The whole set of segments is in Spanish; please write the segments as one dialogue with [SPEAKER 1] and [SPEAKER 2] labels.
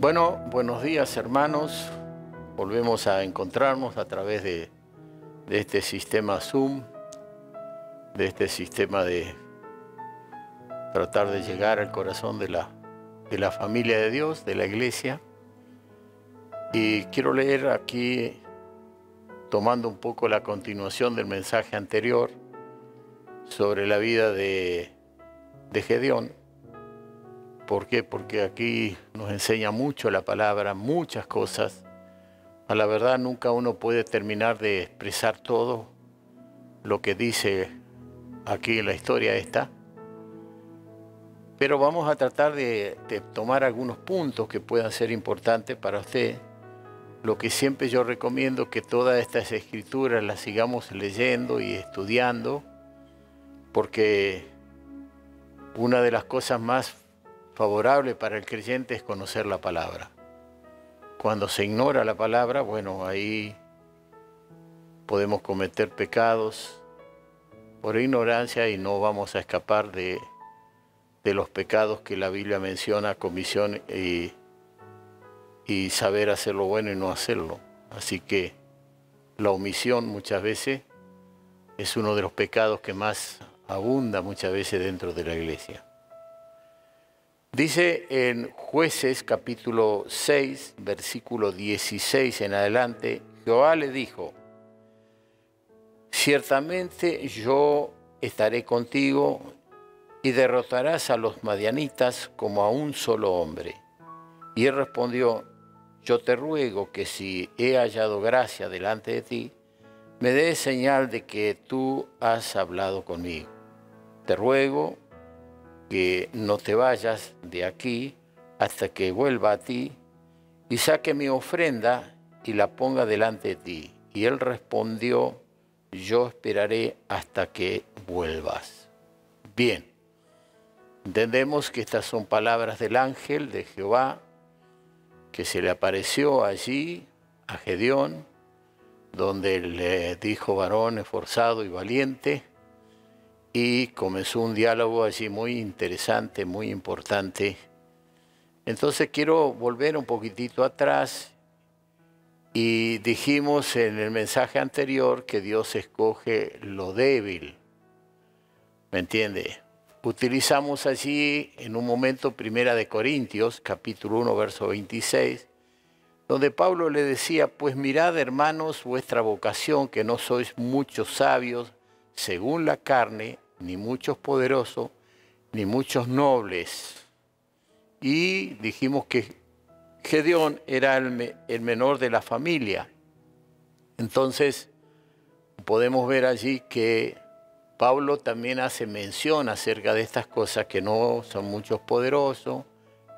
[SPEAKER 1] Bueno, buenos días hermanos. Volvemos a encontrarnos a través de este sistema Zoom, de este sistema de tratar de llegar al corazón de la familia de Dios, de la iglesia. Y quiero leer aquí, tomando un poco la continuación del mensaje anterior, sobre la vida de Gedeón. ¿Por qué? Porque aquí nos enseña mucho la palabra, muchas cosas. A la verdad nunca uno puede terminar de expresar todo lo que dice aquí en la historia esta. Pero vamos a tratar de tomar algunos puntos que puedan ser importantes para usted. Lo que siempre yo recomiendo que todas estas escrituras las sigamos leyendo y estudiando, porque una de las cosas más favorable para el creyente es conocer la palabra. Cuando se ignora la palabra, bueno, ahí podemos cometer pecados por ignorancia y no vamos a escapar de los pecados que la Biblia menciona, comisión y saber hacer lo bueno y no hacerlo. Así que la omisión muchas veces es uno de los pecados que más abunda muchas veces dentro de la iglesia. Dice en Jueces capítulo 6, versículo 16 en adelante, Jehová le dijo: ciertamente yo estaré contigo y derrotarás a los madianitas como a un solo hombre. Y él respondió: yo te ruego que si he hallado gracia delante de ti, me des señal de que tú has hablado conmigo. Te ruego que no te vayas de aquí hasta que vuelva a ti y saque mi ofrenda y la ponga delante de ti. Y él respondió: yo esperaré hasta que vuelvas. Bien, entendemos que estas son palabras del ángel de Jehová que se le apareció allí a Gedeón, donde le dijo: varón esforzado y valiente. Y comenzó un diálogo allí muy interesante, muy importante. Entonces quiero volver un poquitito atrás y dijimos en el mensaje anterior que Dios escoge lo débil. ¿Me entiende? Utilizamos allí en un momento 1 Corintios, capítulo 1, verso 26, donde Pablo le decía: pues mirad, hermanos, vuestra vocación, que no sois muchos sabios según la carne, ni muchos poderosos, ni muchos nobles. Y dijimos que Gedeón era el menor de la familia. Entonces podemos ver allí que Pablo también hace mención acerca de estas cosas, que no son muchos poderosos,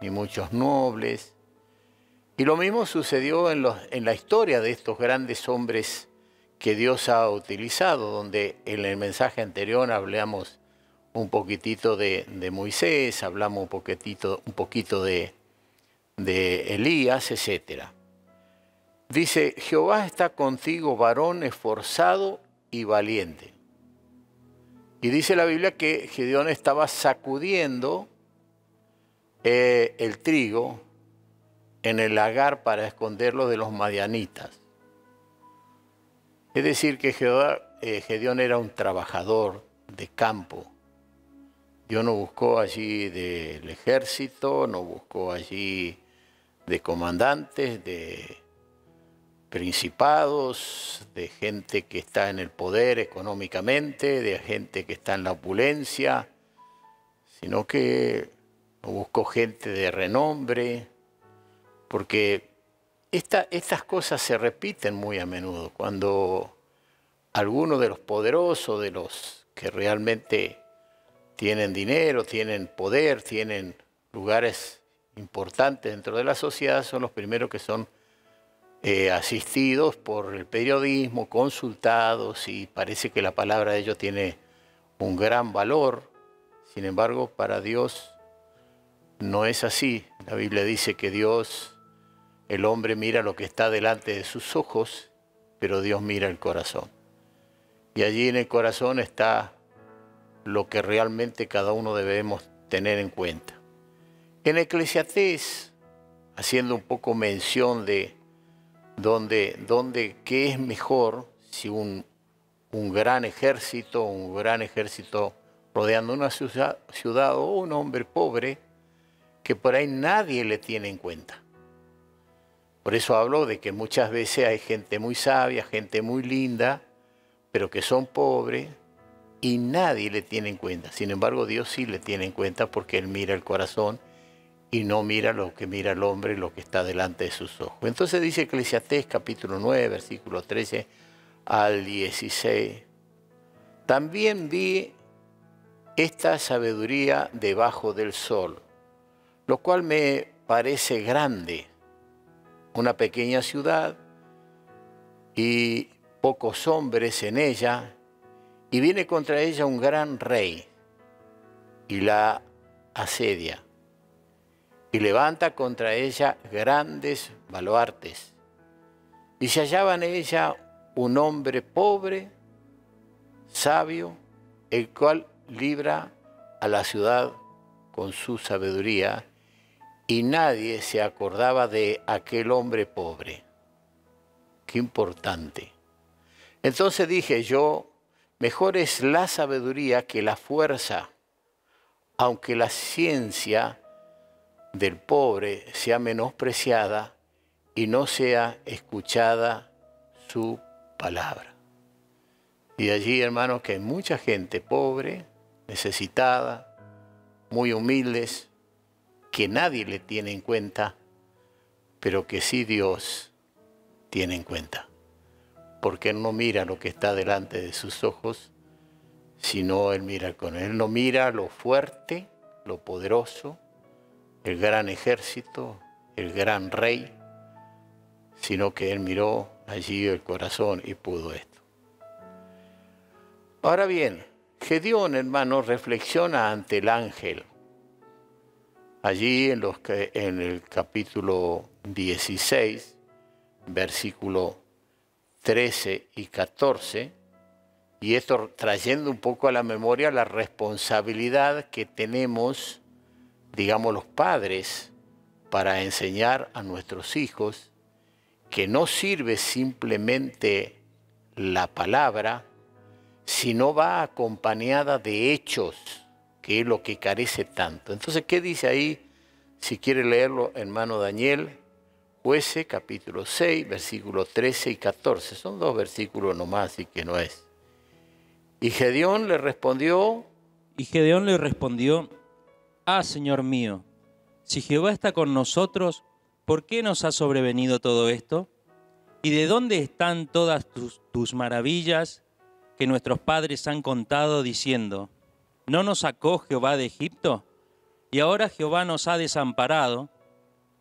[SPEAKER 1] ni muchos nobles. Y lo mismo sucedió en la historia de estos grandes hombres que Dios ha utilizado, donde en el mensaje anterior hablamos un poquitito de Moisés, hablamos un poquito de Elías, etc. Dice: Jehová está contigo, varón esforzado y valiente. Y dice la Biblia que Gedeón estaba sacudiendo el trigo en el lagar para esconderlo de los madianitas. Es decir, que Gedeón era un trabajador de campo. Dios no buscó allí del ejército, no buscó allí de comandantes, de principados, de gente que está en el poder económicamente, de gente que está en la opulencia, sino que buscó gente de renombre, porque estas cosas se repiten muy a menudo. Cuando algunos de los poderosos, de los que realmente tienen dinero, tienen poder, tienen lugares importantes dentro de la sociedad, son los primeros que son asistidos por el periodismo, consultados, y parece que la palabra de ellos tiene un gran valor. Sin embargo, para Dios no es así. La Biblia dice que el hombre mira lo que está delante de sus ojos, pero Dios mira el corazón. Y allí en el corazón está lo que realmente cada uno debemos tener en cuenta. En Eclesiastés haciendo un poco mención de qué es mejor si un gran ejército rodeando una ciudad o un hombre pobre que por ahí nadie le tiene en cuenta. Por eso hablo de que muchas veces hay gente muy sabia, gente muy linda, pero que son pobres y nadie le tiene en cuenta. Sin embargo, Dios sí le tiene en cuenta porque Él mira el corazón y no mira lo que mira el hombre, lo que está delante de sus ojos. Entonces dice Eclesiastés capítulo 9, versículo 13 al 16. También vi esta sabiduría debajo del sol, lo cual me parece grande. Una pequeña ciudad y pocos hombres en ella, y viene contra ella un gran rey y la asedia. Y levanta contra ella grandes baluartes. Y se hallaba en ella un hombre pobre, sabio, el cual libra a la ciudad con su sabiduría, y nadie se acordaba de aquel hombre pobre. Qué importante. Entonces dije yo, mejor es la sabiduría que la fuerza, aunque la ciencia del pobre sea menospreciada y no sea escuchada su palabra. Y allí, hermanos, que hay mucha gente pobre, necesitada, muy humildes, que nadie le tiene en cuenta, pero que sí Dios tiene en cuenta. Porque Él no mira lo que está delante de sus ojos, sino Él mira con Él. Él no mira lo fuerte, lo poderoso, el gran ejército, el gran rey, sino que Él miró allí el corazón y pudo esto. Ahora bien, Gedeón, hermano, reflexiona ante el ángel. Allí en el capítulo 16, versículo 13 y 14, y esto trayendo un poco a la memoria la responsabilidad que tenemos, digamos, los padres, para enseñar a nuestros hijos que no sirve simplemente la palabra, sino va acompañada de hechos, que es lo que carece tanto. Entonces, ¿qué dice ahí? Si quiere leerlo, hermano Daniel, Jueces, capítulo 6, versículos 13 y 14. Son 2 versículos nomás, y que no es. Y Gedeón le respondió...
[SPEAKER 2] Ah, Señor mío, si Jehová está con nosotros, ¿por qué nos ha sobrevenido todo esto? ¿Y de dónde están todas tus maravillas que nuestros padres han contado diciendo, ¿no nos sacó Jehová de Egipto? Y ahora Jehová nos ha desamparado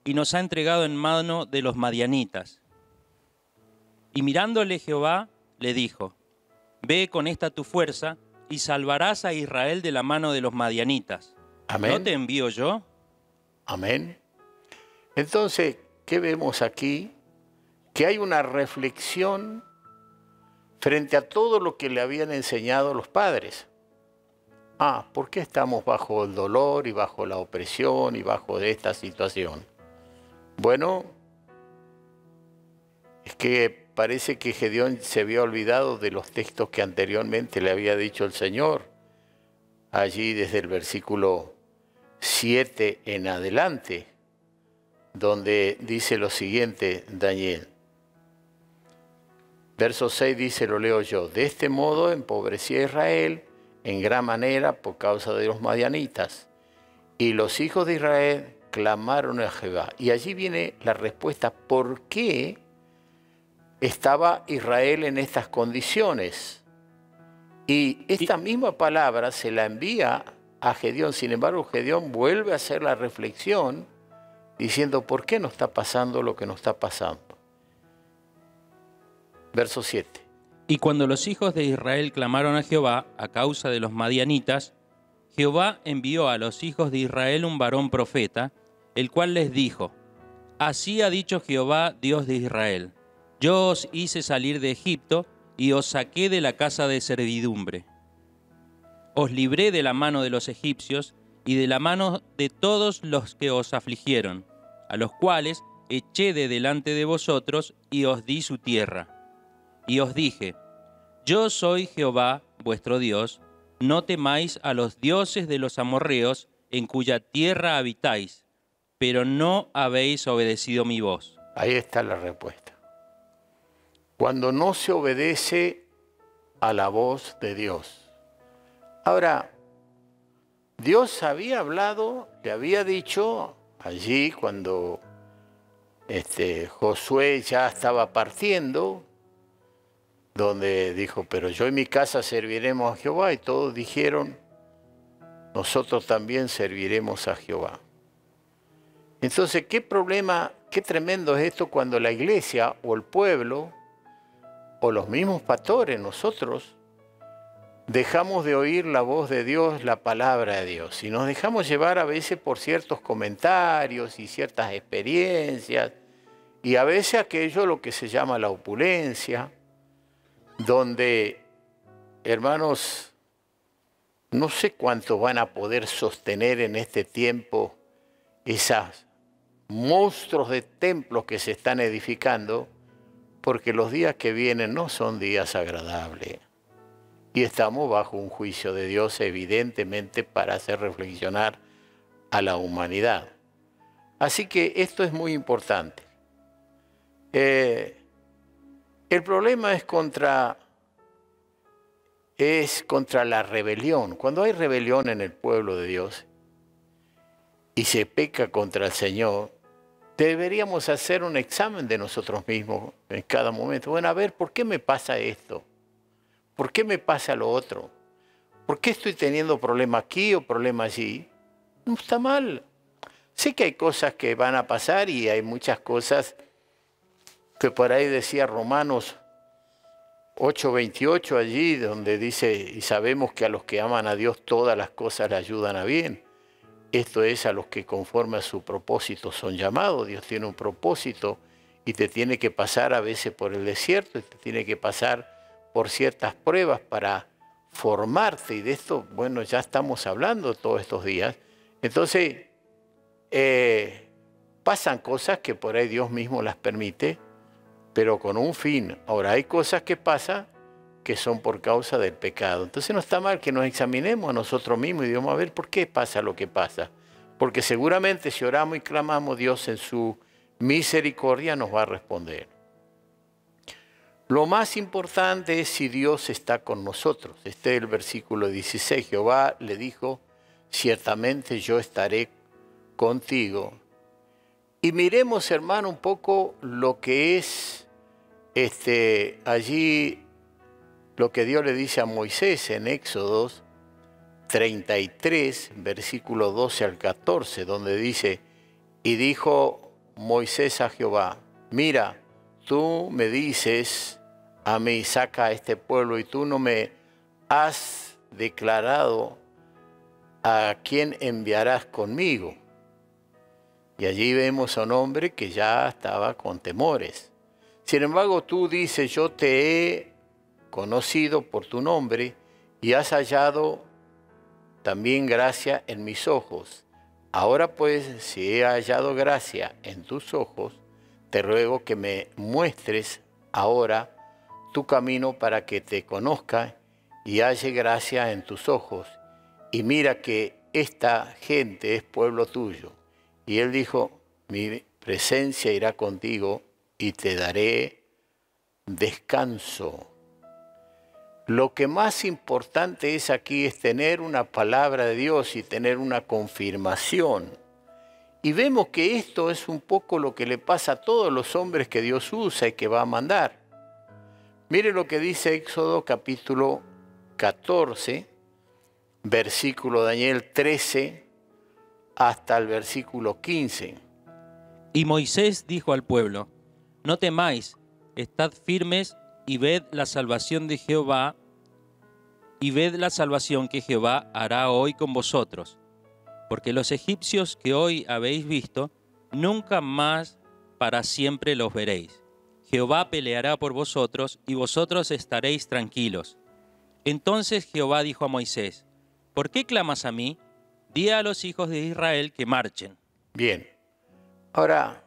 [SPEAKER 2] y nos ha entregado en mano de los madianitas. Y mirándole Jehová, le dijo, ve con esta tu fuerza y salvarás a Israel de la mano de los madianitas.
[SPEAKER 1] Amén.
[SPEAKER 2] ¿No te envío yo?
[SPEAKER 1] Amén. Entonces, ¿qué vemos aquí? Que hay una reflexión frente a todo lo que le habían enseñado los padres. ¿Por qué estamos bajo el dolor y bajo la opresión y bajo de esta situación? Bueno, es que parece que Gedeón se había olvidado de los textos que anteriormente le había dicho el Señor. Allí desde el versículo 7 en adelante, donde dice lo siguiente, Daniel. Verso 6 dice, lo leo yo, de este modo empobrecía a Israel en gran manera por causa de los madianitas. Y los hijos de Israel clamaron a Jehová. Y allí viene la respuesta, ¿por qué estaba Israel en estas condiciones? Y esta misma palabra se la envía a Gedeón. Sin embargo, Gedeón vuelve a hacer la reflexión diciendo, ¿por qué nos está pasando lo que nos está pasando? Verso 7.
[SPEAKER 2] Y cuando los hijos de Israel clamaron a Jehová a causa de los madianitas, Jehová envió a los hijos de Israel un varón profeta, el cual les dijo, así ha dicho Jehová, Dios de Israel, yo os hice salir de Egipto y os saqué de la casa de servidumbre. Os libré de la mano de los egipcios y de la mano de todos los que os afligieron. a los cuales eché de delante de vosotros y os di su tierra. Y os dije, yo soy Jehová vuestro Dios, no temáis a los dioses de los amorreos en cuya tierra habitáis, pero no habéis obedecido mi voz.
[SPEAKER 1] Ahí está la respuesta. Cuando no se obedece a la voz de Dios. Ahora, Dios había hablado, le había dicho allí cuando Josué ya estaba partiendo, donde dijo, pero yo y mi casa serviremos a Jehová, y todos dijeron, nosotros también serviremos a Jehová. Entonces, ¿qué problema, qué tremendo es esto cuando la iglesia o el pueblo o los mismos pastores, nosotros, dejamos de oír la voz de Dios, la palabra de Dios, y nos dejamos llevar a veces por ciertos comentarios y ciertas experiencias, y a veces aquello lo que se llama la opulencia, donde, hermanos, no sé cuánto van a poder sostener en este tiempo esos monstruos de templos que se están edificando, porque los días que vienen no son días agradables. Y estamos bajo un juicio de Dios, evidentemente, para hacer reflexionar a la humanidad. Así que esto es muy importante. El problema es contra la rebelión. Cuando hay rebelión en el pueblo de Dios y se peca contra el Señor, deberíamos hacer un examen de nosotros mismos en cada momento. Bueno, a ver, ¿por qué me pasa esto? ¿Por qué me pasa lo otro? ¿Por qué estoy teniendo problema aquí o problema allí? No está mal. Sé que hay cosas que van a pasar y hay muchas cosas que por ahí decía Romanos 8:28 allí, donde dice, y sabemos que a los que aman a Dios todas las cosas le ayudan a bien. Esto es a los que conforme a su propósito son llamados. Dios tiene un propósito y te tiene que pasar a veces por el desierto y te tiene que pasar por ciertas pruebas para formarte. Y de esto, bueno, ya estamos hablando todos estos días. Entonces, pasan cosas que por ahí Dios mismo las permite, pero con un fin. Ahora, hay cosas que pasan que son por causa del pecado. Entonces no está mal que nos examinemos a nosotros mismos y digamos, a ver, ¿por qué pasa lo que pasa? Porque seguramente si oramos y clamamos, Dios en su misericordia nos va a responder. Lo más importante es si Dios está con nosotros. Este es el versículo 16. Jehová le dijo, ciertamente yo estaré contigo. Y miremos, hermano, un poco lo que es allí, lo que Dios le dice a Moisés en Éxodo 33, versículo 12 al 14, donde dice, y dijo Moisés a Jehová, mira, tú me dices a mí, saca a este pueblo, y tú no me has declarado a quién enviarás conmigo. Y allí vemos a un hombre que ya estaba con temores. Sin embargo, tú dices, yo te he conocido por tu nombre y has hallado también gracia en mis ojos. Ahora pues, si he hallado gracia en tus ojos, te ruego que me muestres ahora tu camino para que te conozca y halle gracia en tus ojos. Y mira que esta gente es pueblo tuyo. Y él dijo, mi presencia irá contigo y te daré descanso. Lo que más importante es aquí es tener una palabra de Dios y tener una confirmación. Y vemos que esto es un poco lo que le pasa a todos los hombres que Dios usa y que va a mandar. Mire lo que dice Éxodo capítulo 14, versículo Daniel 13 hasta el versículo 15.
[SPEAKER 2] Y Moisés dijo al pueblo, no temáis, estad firmes y ved la salvación de Jehová, y ved la salvación que Jehová hará hoy con vosotros. Porque los egipcios que hoy habéis visto, nunca más para siempre los veréis. Jehová peleará por vosotros, y vosotros estaréis tranquilos. Entonces Jehová dijo a Moisés, ¿por qué clamas a mí? Di a los hijos de Israel que marchen.
[SPEAKER 1] Bien, Ahora,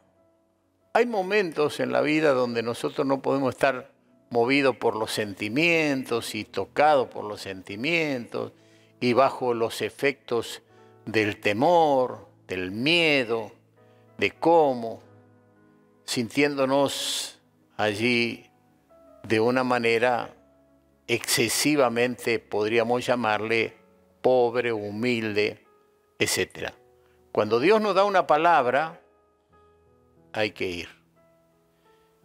[SPEAKER 1] hay momentos en la vida donde nosotros no podemos estar movidos por los sentimientos y tocados por los sentimientos y bajo los efectos del temor, del miedo, de cómo, sintiéndonos allí de una manera excesivamente, podríamos llamarle, pobre, humilde, etc. Cuando Dios nos da una palabra, hay que ir.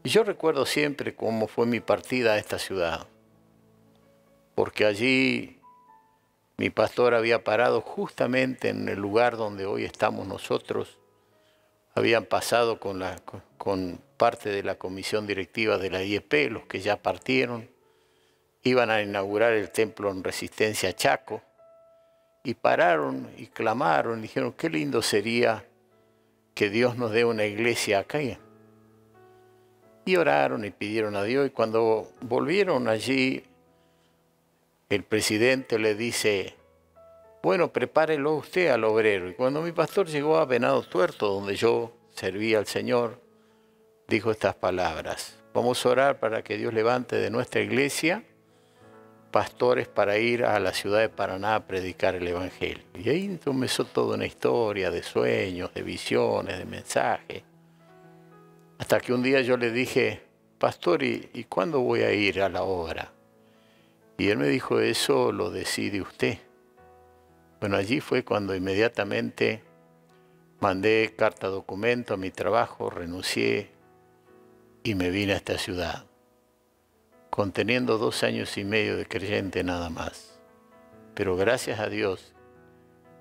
[SPEAKER 1] Y yo recuerdo siempre cómo fue mi partida a esta ciudad, porque allí mi pastor había parado justamente en el lugar donde hoy estamos nosotros. Habían pasado con parte de la comisión directiva de la IEP, los que ya partieron. Iban a inaugurar el templo en Resistencia Chaco. Y pararon y clamaron, dijeron, qué lindo sería que Dios nos dé una iglesia acá. Y oraron y pidieron a Dios. Y cuando volvieron allí, el presidente le dice, bueno, prepárelo usted al obrero. Y cuando mi pastor llegó a Venado Tuerto, donde yo servía al Señor, dijo estas palabras: vamos a orar para que Dios levante de nuestra iglesia pastores para ir a la ciudad de Paraná a predicar el Evangelio. Y ahí comenzó toda una historia de sueños, de visiones, de mensajes. Hasta que un día yo le dije, pastor, ¿y cuándo voy a ir a la obra? Y él me dijo, eso lo decide usted. Bueno, allí fue cuando inmediatamente mandé carta documento a mi trabajo, renuncié y me vine a esta ciudad, conteniendo 2 años y medio de creyente nada más. Pero gracias a Dios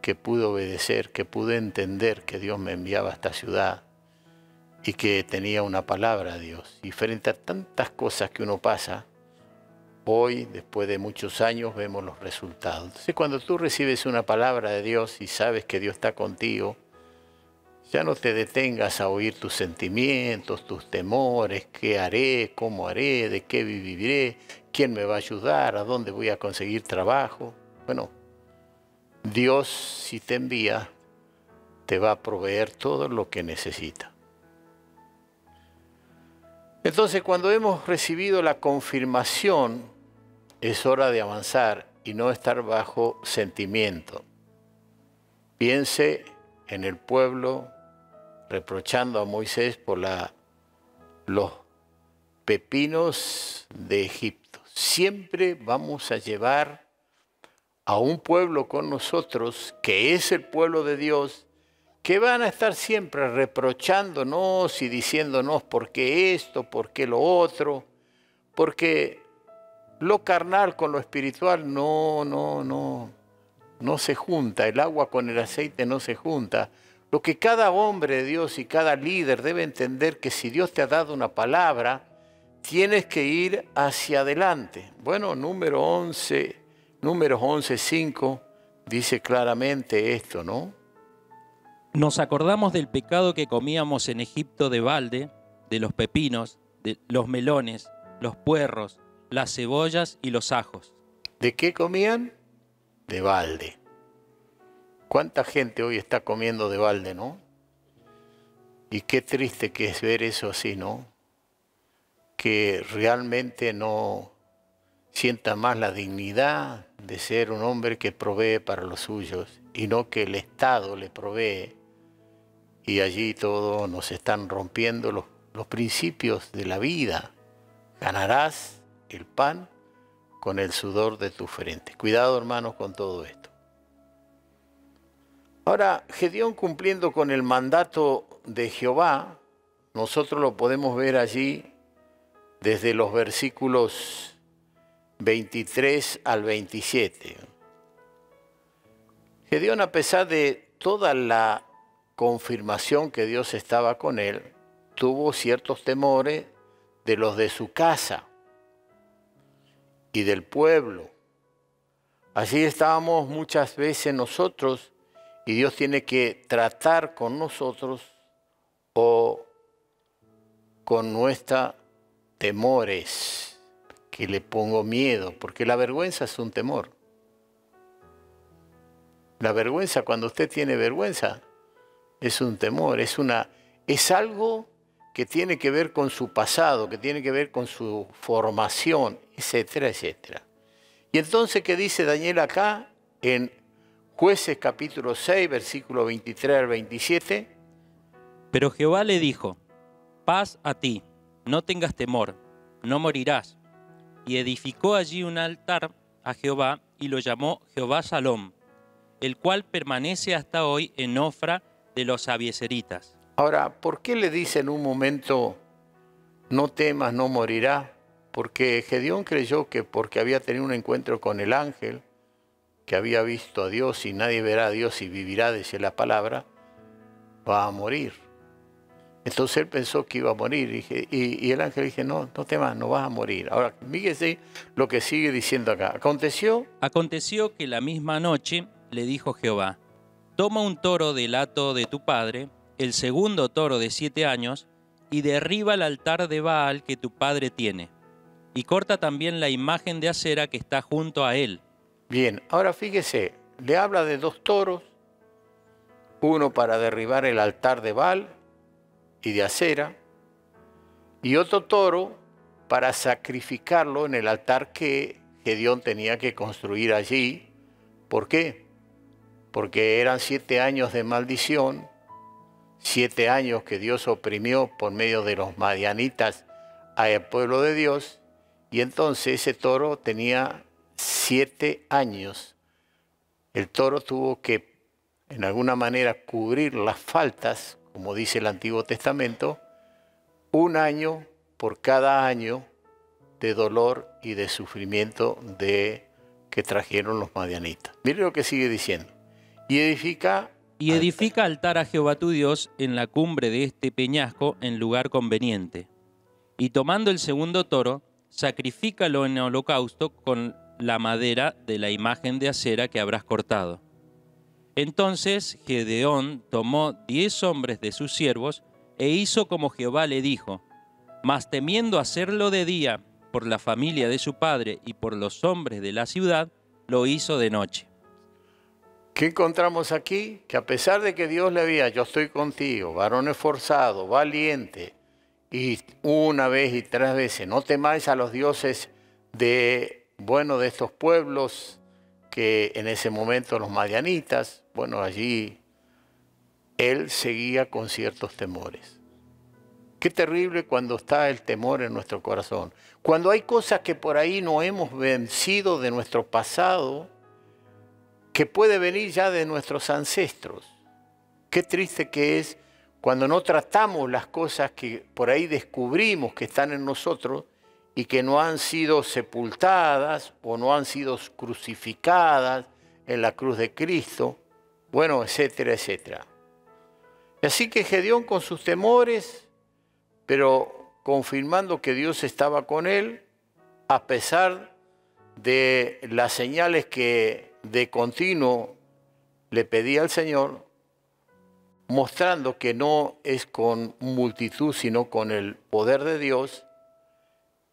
[SPEAKER 1] que pude obedecer, que pude entender que Dios me enviaba a esta ciudad y que tenía una palabra de Dios. Y frente a tantas cosas que uno pasa, hoy, después de muchos años, vemos los resultados. Entonces, cuando tú recibes una palabra de Dios y sabes que Dios está contigo, ya no te detengas a oír tus sentimientos, tus temores, qué haré, cómo haré, de qué viviré, quién me va a ayudar, a dónde voy a conseguir trabajo. Bueno, Dios, si te envía, te va a proveer todo lo que necesita. Entonces, cuando hemos recibido la confirmación, es hora de avanzar y no estar bajo sentimiento. Piense en el pueblo reprochando a Moisés por los pepinos de Egipto. Siempre vamos a llevar a un pueblo con nosotros, que es el pueblo de Dios, que van a estar siempre reprochándonos y diciéndonos por qué esto, por qué lo otro, porque lo carnal con lo espiritual no se junta, el agua con el aceite no se junta. Lo que cada hombre de Dios y cada líder debe entender, que si Dios te ha dado una palabra, tienes que ir hacia adelante. Bueno, Números 11:5 dice claramente esto, ¿no?
[SPEAKER 2] Nos acordamos del pecado que comíamos en Egipto de balde, de los pepinos, de los melones, los puerros, las cebollas y los ajos.
[SPEAKER 1] ¿De qué comían? De balde. ¿Cuánta gente hoy está comiendo de balde, no? Y qué triste que es ver eso así, ¿no? Que realmente no sienta más la dignidad de ser un hombre que provee para los suyos y no que el Estado le provee. Y allí todo nos están rompiendo los principios de la vida. Ganarás el pan con el sudor de tu frente. Cuidado, hermanos, con todo esto. Ahora, Gedeón, cumpliendo con el mandato de Jehová, nosotros lo podemos ver allí desde los versículos 23 al 27. Gedeón, a pesar de toda la confirmación que Dios estaba con él, tuvo ciertos temores de los de su casa y del pueblo. Así estábamos muchas veces nosotros, y Dios tiene que tratar con nosotros o con nuestros temores, que le pongo miedo, porque la vergüenza es un temor. La vergüenza, cuando usted tiene vergüenza, es un temor, es es algo que tiene que ver con su pasado, que tiene que ver con su formación, etcétera, etcétera. Y entonces, ¿qué dice Daniel acá en Jueces capítulo 6, versículo 23 al 27?
[SPEAKER 2] Pero Jehová le dijo: paz a ti, no tengas temor, no morirás. Y edificó allí un altar a Jehová y lo llamó Jehová Salom, el cual permanece hasta hoy en Ofra de los abiezeritas.
[SPEAKER 1] Ahora, ¿por qué le dice en un momento, no temas, no morirás? Porque Gedeón creyó que porque había tenido un encuentro con el ángel, que había visto a Dios y nadie verá a Dios y vivirá, decía la palabra, va a morir. Entonces él pensó que iba a morir y el ángel dice, no, no temas, no vas a morir. Ahora, fíjese lo que sigue diciendo acá.
[SPEAKER 2] Aconteció que la misma noche le dijo Jehová: toma un toro del hato de tu padre, el segundo toro de 7 años, y derriba el altar de Baal que tu padre tiene, y corta también la imagen de acera que está junto a él.
[SPEAKER 1] Bien, ahora fíjese, le habla de 2 toros, uno para derribar el altar de Baal y de acera, y otro toro para sacrificarlo en el altar que Gedeón tenía que construir allí. ¿Por qué? Porque eran 7 años de maldición, 7 años que Dios oprimió por medio de los madianitas al pueblo de Dios, y entonces ese toro tenía 7 años. El toro tuvo que, en alguna manera, cubrir las faltas, como dice el Antiguo Testamento, 1 año por cada año de dolor y de sufrimiento que trajeron los madianitas. Mire lo que sigue diciendo. Y edifica
[SPEAKER 2] altar a Jehová tu Dios en la cumbre de este peñasco en lugar conveniente. Y tomando el segundo toro, sacrifícalo en holocausto con la madera de la imagen de acera que habrás cortado. Entonces Gedeón tomó 10 hombres de sus siervos e hizo como Jehová le dijo, mas temiendo hacerlo de día por la familia de su padre y por los hombres de la ciudad, lo hizo de noche.
[SPEAKER 1] ¿Qué encontramos aquí? Que a pesar de que Dios le había, yo estoy contigo, varón esforzado, valiente, y una vez y 3 veces, no temáis a los dioses de estos pueblos, que en ese momento los madianitas, allí él seguía con ciertos temores. Qué terrible cuando está el temor en nuestro corazón. Cuando hay cosas que por ahí no hemos vencido de nuestro pasado, que puede venir ya de nuestros ancestros. Qué triste que es cuando no tratamos las cosas que por ahí descubrimos que están en nosotros y que no han sido sepultadas o no han sido crucificadas en la cruz de Cristo, etcétera, etcétera. Así que Gedeón con sus temores, pero confirmando que Dios estaba con él, a pesar de las señales que de continuo le pedía al Señor, mostrando que no es con multitud, sino con el poder de Dios,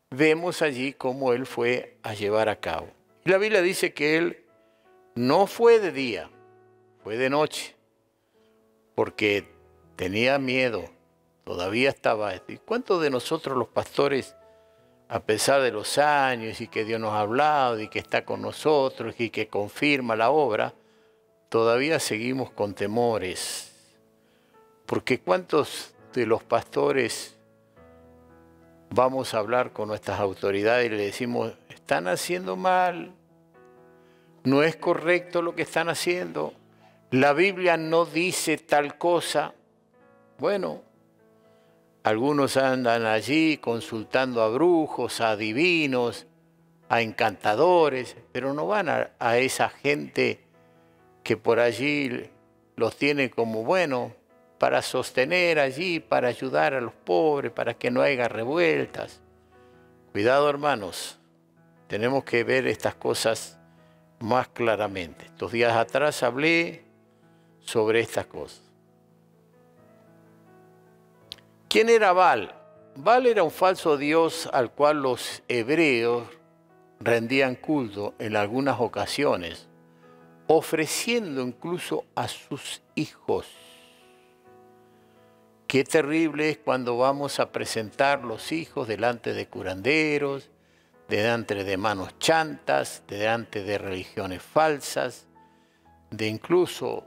[SPEAKER 1] vemos allí cómo él fue a llevar a cabo. Y la Biblia dice que él no fue de día, fue de noche, porque tenía miedo, todavía estaba. ¿Y cuántos de nosotros los pastores, a pesar de los años y que Dios nos ha hablado y que está con nosotros y que confirma la obra, todavía seguimos con temores? Porque ¿cuántos de los pastores vamos a hablar con nuestras autoridades y le decimos, están haciendo mal, no es correcto lo que están haciendo, la Biblia no dice tal cosa? Algunos andan allí consultando a brujos, a adivinos, a encantadores, pero no van a esa gente que por allí los tiene como para sostener allí, para ayudar a los pobres, para que no haya revueltas. Cuidado, hermanos, tenemos que ver estas cosas más claramente. Estos días atrás hablé sobre estas cosas. ¿Quién era Baal? Baal era un falso dios al cual los hebreos rendían culto en algunas ocasiones, ofreciendo incluso a sus hijos. Qué terrible es cuando vamos a presentar los hijos delante de curanderos, delante de manos chantas, delante de religiones falsas, de incluso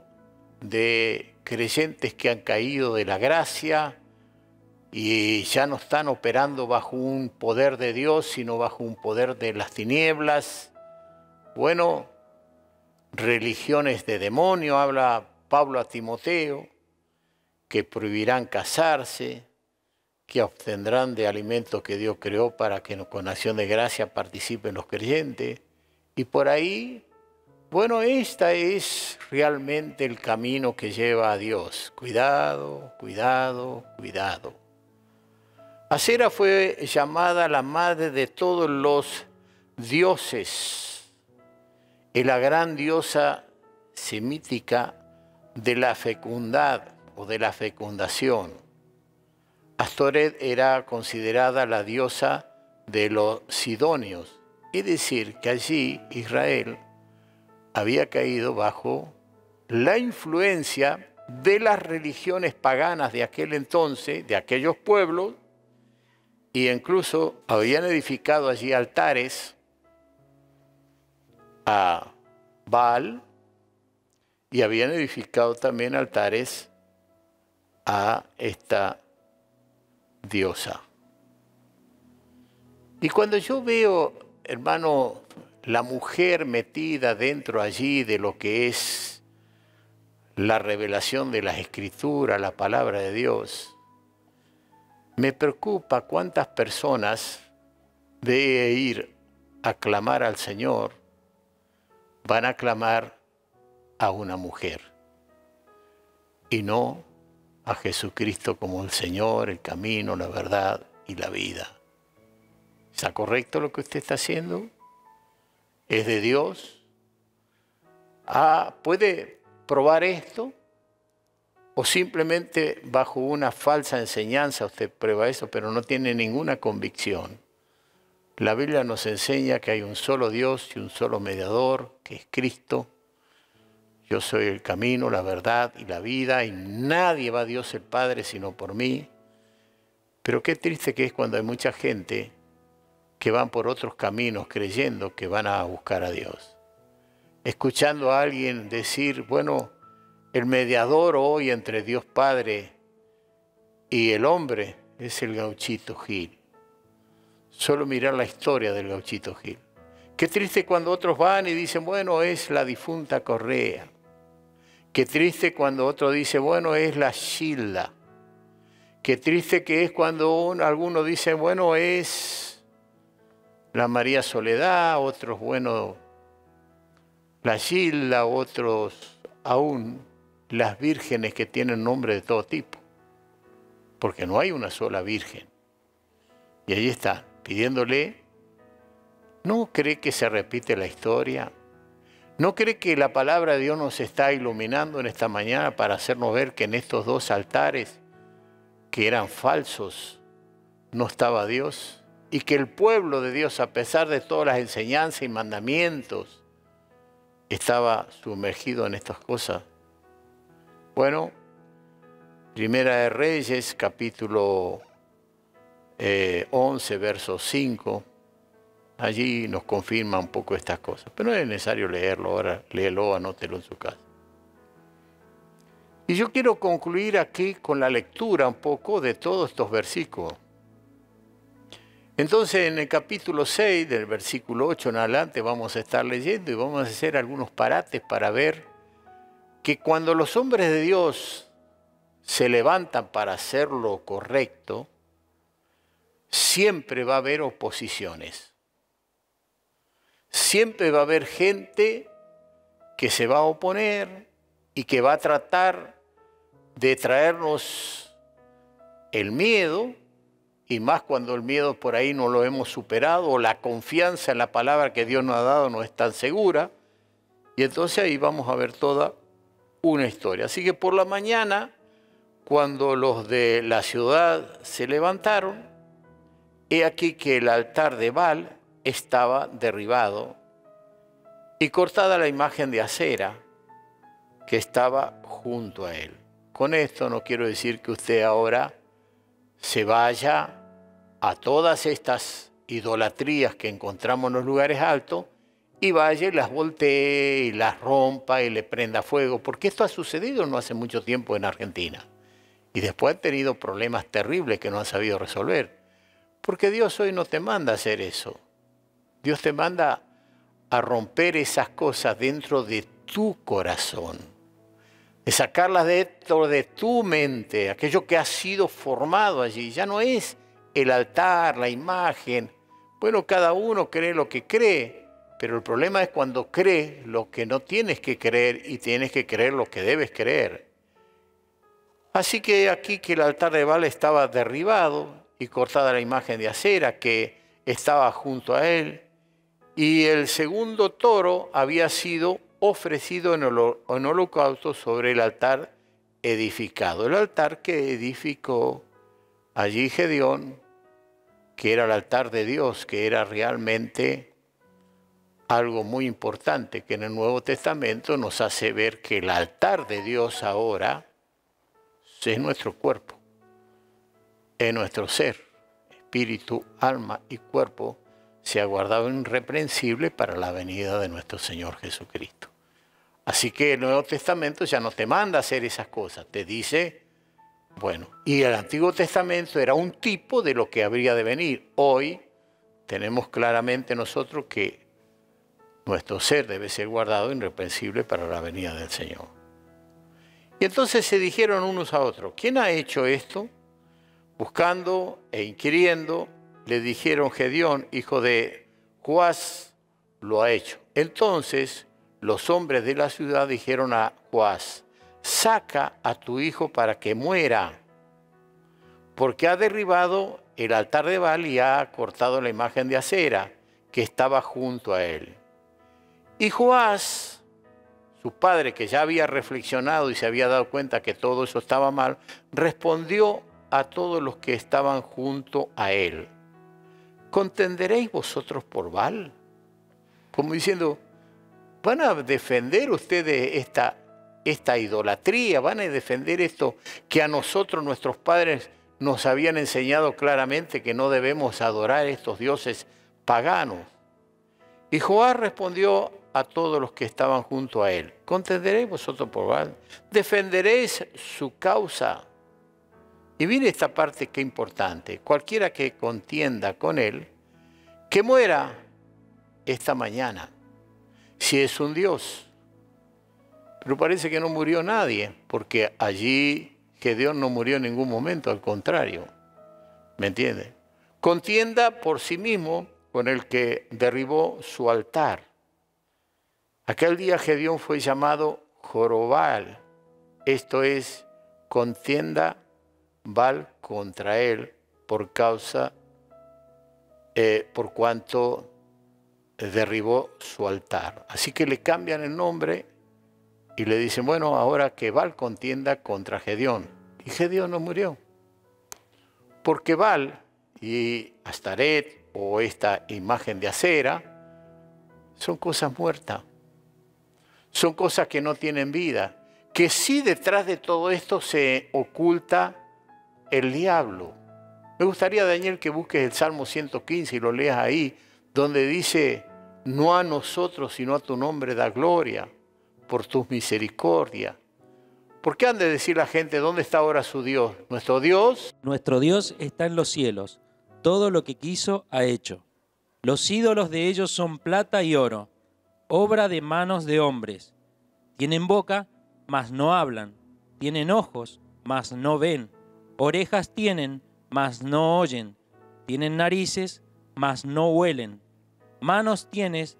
[SPEAKER 1] de creyentes que han caído de la gracia y ya no están operando bajo un poder de Dios, sino bajo un poder de las tinieblas. Bueno, religiones de demonio, habla Pablo a Timoteo, que prohibirán casarse, que obtendrán de alimentos que Dios creó para que con acción de gracia participen los creyentes. Y por ahí, bueno, este es realmente el camino que lleva a Dios. Cuidado, cuidado, cuidado. Asera fue llamada la madre de todos los dioses. Es la gran diosa semítica de la fecundad o de la fecundación. Astoret era considerada la diosa de los sidonios, es decir, que allí Israel había caído bajo la influencia de las religiones paganas de aquel entonces, de aquellos pueblos, y incluso habían edificado allí altares a Baal y habían edificado también altares a esta diosa. Y cuando yo veo, hermano, la mujer metida dentro allí de lo que es la revelación de las Escrituras, la palabra de Dios, me preocupa cuántas personas de ir a clamar al Señor van a clamar a una mujer y no a Jesucristo como el Señor, el camino, la verdad y la vida. ¿Está correcto lo que usted está haciendo? ¿Es de Dios? ¿Puede probar esto? ¿O simplemente bajo una falsa enseñanza usted prueba eso, pero no tiene ninguna convicción? La Biblia nos enseña que hay un solo Dios y un solo mediador, que es Cristo. Yo soy el camino, la verdad y la vida, y nadie va a Dios el Padre sino por mí. Pero qué triste que es cuando hay mucha gente que van por otros caminos creyendo que van a buscar a Dios. Escuchando a alguien decir, bueno, el mediador hoy entre Dios Padre y el hombre es el Gauchito Gil. Solo mirar la historia del Gauchito Gil. Qué triste cuando otros van y dicen, bueno, es la difunta Correa. Qué triste cuando otro dice, bueno, es la Gilda. Qué triste que es cuando algunos dicen, bueno, es la María Soledad, otros, bueno, la Gilda, otros aún las vírgenes que tienen nombre de todo tipo. Porque no hay una sola virgen. Y ahí está, pidiéndole, ¿no cree que se repite la historia? ¿No cree que la palabra de Dios nos está iluminando en esta mañana para hacernos ver que en estos dos altares que eran falsos no estaba Dios? Y que el pueblo de Dios, a pesar de todas las enseñanzas y mandamientos, estaba sumergido en estas cosas. Bueno, Primera de Reyes, capítulo 11, verso 5. Allí nos confirma un poco estas cosas. Pero no es necesario leerlo ahora, léelo, anótelo en su casa. Y yo quiero concluir aquí con la lectura un poco de todos estos versículos. Entonces, en el capítulo 6, del versículo 8 en adelante, vamos a estar leyendo y vamos a hacer algunos parates para ver que cuando los hombres de Dios se levantan para hacer lo correcto, siempre va a haber oposiciones. Siempre va a haber gente que se va a oponer y que va a tratar de traernos el miedo, y más cuando el miedo por ahí no lo hemos superado, o la confianza en la palabra que Dios nos ha dado no es tan segura, y entonces ahí vamos a ver toda una historia. Así que por la mañana, cuando los de la ciudad se levantaron, he aquí que el altar de Baal estaba derribado y cortada la imagen de Asera que estaba junto a él. con esto, no quiero decir que usted ahora se vaya a todas estas idolatrías que encontramos en los lugares altos y vaya y las voltee y las rompa y le prenda fuego, porque esto ha sucedido no hace mucho tiempo en Argentina. Y después han tenido problemas terribles que no han sabido resolver. Porque Dios hoy no te manda a hacer eso. Dios te manda a romper esas cosas dentro de tu corazón. De sacarlas dentro de tu mente, aquello que ha sido formado allí. Ya no es el altar, la imagen. Bueno, cada uno cree lo que cree, pero el problema es cuando crees lo que no tienes que creer y tienes que creer lo que debes creer. Así que aquí que el altar de Baal estaba derribado y cortada la imagen de acera que estaba junto a él, y el segundo toro había sido ofrecido en holocausto sobre el altar edificado. El altar que edificó allí Gedeón, que era el altar de Dios, que era realmente algo muy importante, que en el Nuevo Testamento nos hace ver que el altar de Dios ahora es nuestro cuerpo, es nuestro ser, espíritu, alma y cuerpo, se ha guardado irreprensible para la venida de nuestro Señor Jesucristo. Así que el Nuevo Testamento ya no te manda a hacer esas cosas, te dice, bueno, y el Antiguo Testamento era un tipo de lo que habría de venir. Hoy tenemos claramente nosotros que nuestro ser debe ser guardado irreprensible para la venida del Señor. Y entonces se dijeron unos a otros, ¿quién ha hecho esto? Buscando e inquiriendo, le dijeron Gedeón, hijo de Joás, lo ha hecho. Entonces los hombres de la ciudad dijeron a Joás, saca a tu hijo para que muera, porque ha derribado el altar de Baal y ha cortado la imagen de acera que estaba junto a él. Y Joás, su padre, que ya había reflexionado y se había dado cuenta que todo eso estaba mal, respondió a todos los que estaban junto a él, ¿contenderéis vosotros por Baal? Como diciendo, ¿van a defender ustedes esta idolatría? ¿Van a defender esto que a nosotros, nuestros padres, nos habían enseñado claramente que no debemos adorar a estos dioses paganos? Y Joás respondió a todos los que estaban junto a él, ¿contenderéis vosotros por Baal? ¿Defenderéis su causa? Y viene esta parte que es importante. Cualquiera que contienda con él, que muera esta mañana, si es un Dios. Pero parece que no murió nadie, porque allí Gedeón no murió en ningún momento, al contrario. ¿Me entiende? Contienda por sí mismo con el que derribó su altar. Aquel día Gedeón fue llamado Jorobal, esto es, contienda Baal contra él por cuanto derribó su altar. Así que le cambian el nombre y le dicen, bueno, ahora que Baal contienda contra Gedeón. Y Gedeón no murió. Porque Baal y Astaret o esta imagen de acera son cosas muertas. Son cosas que no tienen vida. Que sí detrás de todo esto se oculta el diablo. Me gustaría, Daniel, que busques el Salmo 115 y lo leas ahí, donde dice, no a nosotros, sino a tu nombre da gloria, por tus misericordias. ¿Por qué han de decir la gente, dónde está ahora su Dios? Nuestro Dios
[SPEAKER 2] está en los cielos, todo lo que quiso ha hecho. Los ídolos de ellos son plata y oro, obra de manos de hombres. Tienen boca, mas no hablan, tienen ojos, mas no ven. Orejas tienen, mas no oyen. Tienen narices, mas no huelen. Manos tienes,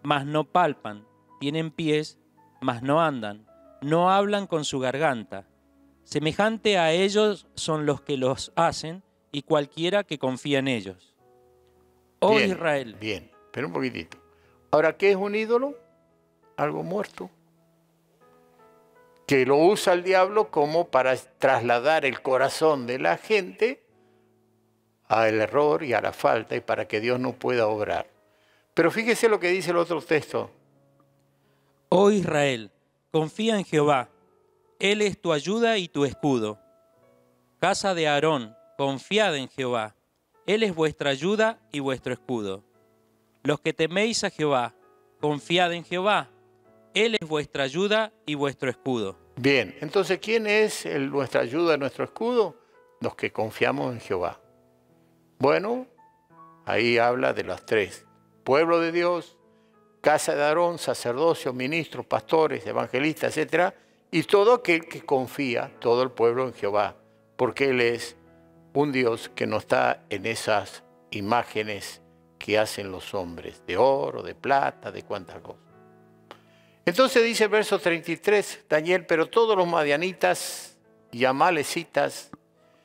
[SPEAKER 2] mas no palpan. Tienen pies, mas no andan. No hablan con su garganta. Semejante a ellos son los que los hacen y cualquiera que confía en ellos. Oh
[SPEAKER 1] bien,
[SPEAKER 2] Israel.
[SPEAKER 1] Bien, pero un poquitito. Ahora, ¿qué es un ídolo? Algo muerto. Que lo usa el diablo como para trasladar el corazón de la gente al error y a la falta y para que Dios no pueda obrar. Pero fíjese lo que dice el otro texto.
[SPEAKER 2] Oh Israel, confía en Jehová. Él es tu ayuda y tu escudo. Casa de Aarón, confiad en Jehová. Él es vuestra ayuda y vuestro escudo. Los que teméis a Jehová, confiad en Jehová. Él es vuestra ayuda y vuestro escudo.
[SPEAKER 1] Bien, entonces, ¿quién es nuestra ayuda, nuestro escudo? Los que confiamos en Jehová. Bueno, ahí habla de los tres. Pueblo de Dios, casa de Aarón, sacerdocio, ministros, pastores, evangelistas, etc. Y todo aquel que confía, todo el pueblo en Jehová. Porque Él es un Dios que no está en esas imágenes que hacen los hombres, de oro, de plata, de cuántas cosas. Entonces dice el verso 33, Daniel, pero todos los madianitas y amalecitas.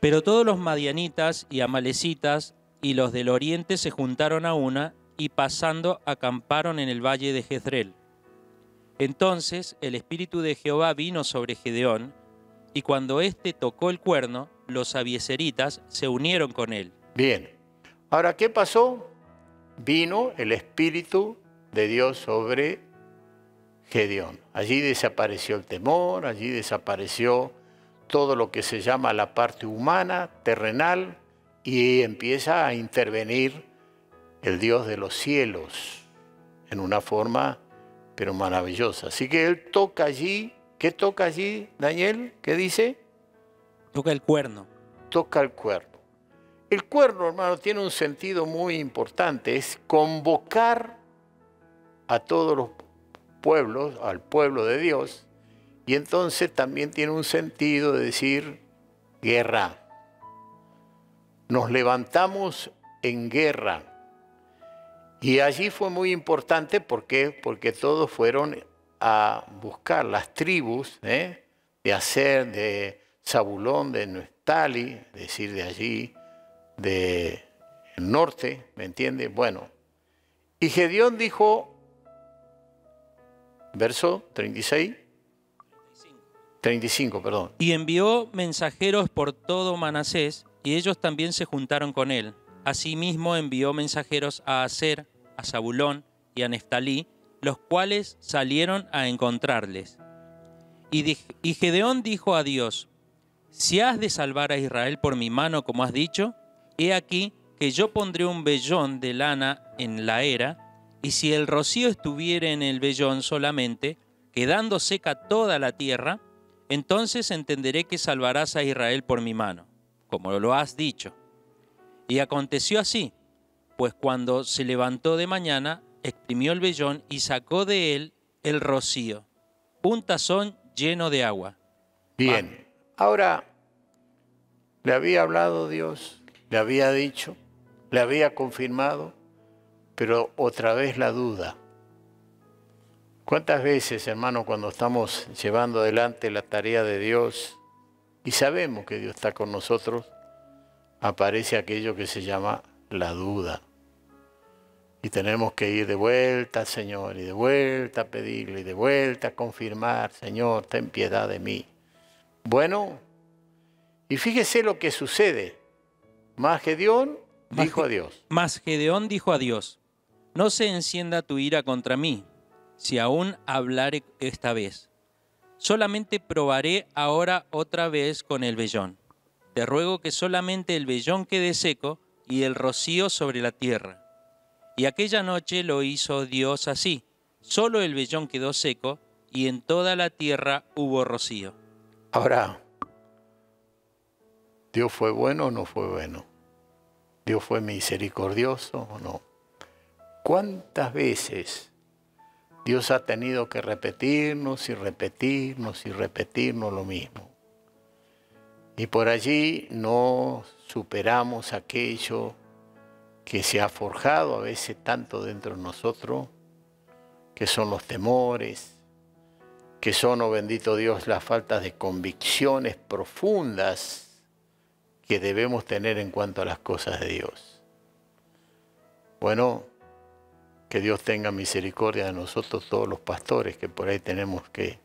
[SPEAKER 2] Pero todos los madianitas y amalecitas y los del oriente se juntaron a una y pasando acamparon en el valle de Jezreel. Entonces el espíritu de Jehová vino sobre Gedeón, y cuando éste tocó el cuerno, los abieseritas se unieron con él.
[SPEAKER 1] Bien, ahora, ¿qué pasó? Vino el espíritu de Dios sobre Gedeón. Allí desapareció el temor, allí desapareció todo lo que se llama la parte humana, terrenal, y empieza a intervenir el Dios de los cielos en una forma, pero maravillosa. Así que él toca allí. ¿Qué toca allí, Daniel? ¿Qué dice?
[SPEAKER 2] Toca el cuerno.
[SPEAKER 1] Toca el cuerno. El cuerno, hermano, tiene un sentido muy importante. Es convocar a todos los pueblos, al pueblo de Dios, y entonces también tiene un sentido de decir guerra. Nos levantamos en guerra. Y allí fue muy importante, ¿por qué? Porque todos fueron a buscar las tribus, de Aser, de Zabulón, de Neftali, es decir, de allí, del norte, ¿me entiende? Bueno, y Gedeón dijo, verso 35, perdón.
[SPEAKER 2] Y envió mensajeros por todo Manasés, y ellos también se juntaron con él. Asimismo envió mensajeros a Aser, a Zabulón y a Neftalí, los cuales salieron a encontrarles. Y Gedeón dijo a Dios, si has de salvar a Israel por mi mano, como has dicho, he aquí que yo pondré un vellón de lana en la era, y si el rocío estuviere en el vellón solamente, quedando seca toda la tierra, entonces entenderé que salvarás a Israel por mi mano, como lo has dicho. Y aconteció así, pues cuando se levantó de mañana, exprimió el vellón y sacó de él el rocío, un tazón lleno de agua.
[SPEAKER 1] Bien, ahora le había hablado Dios, le había dicho, le había confirmado, pero otra vez la duda. ¿Cuántas veces, hermano, cuando estamos llevando adelante la tarea de Dios y sabemos que Dios está con nosotros, aparece aquello que se llama la duda? Y tenemos que ir de vuelta al Señor, y de vuelta a pedirle, y de vuelta a confirmar, Señor, ten piedad de mí. Bueno, y fíjese lo que sucede. Mas Gedeón dijo a Dios.
[SPEAKER 2] Mas Gedeón dijo a Dios, no se encienda tu ira contra mí, si aún hablare esta vez. Solamente probaré ahora otra vez con el vellón. Te ruego que solamente el vellón quede seco y el rocío sobre la tierra. Y aquella noche lo hizo Dios así. Solo el vellón quedó seco y en toda la tierra hubo rocío.
[SPEAKER 1] Ahora, ¿Dios fue bueno o no fue bueno? ¿Dios fue misericordioso o no? ¿Cuántas veces Dios ha tenido que repetirnos y repetirnos y repetirnos lo mismo? Y por allí no superamos aquello que se ha forjado a veces tanto dentro de nosotros, que son los temores, que son, oh bendito Dios, las faltas de convicciones profundas que debemos tener en cuanto a las cosas de Dios. Bueno, que Dios tenga misericordia de nosotros, todos los pastores, que por ahí tenemos que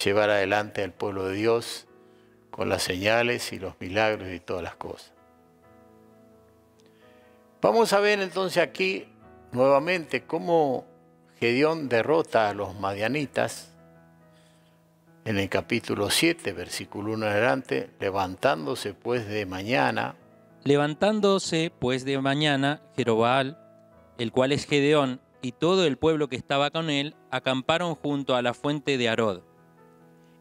[SPEAKER 1] llevar adelante al pueblo de Dios con las señales y los milagros y todas las cosas. Vamos a ver entonces aquí nuevamente cómo Gedeón derrota a los madianitas. en el capítulo 7, versículo 1 en adelante, levantándose pues de mañana,
[SPEAKER 2] Jerobbaal, el cual es Gedeón, y todo el pueblo que estaba con él, acamparon junto a la fuente de Arod.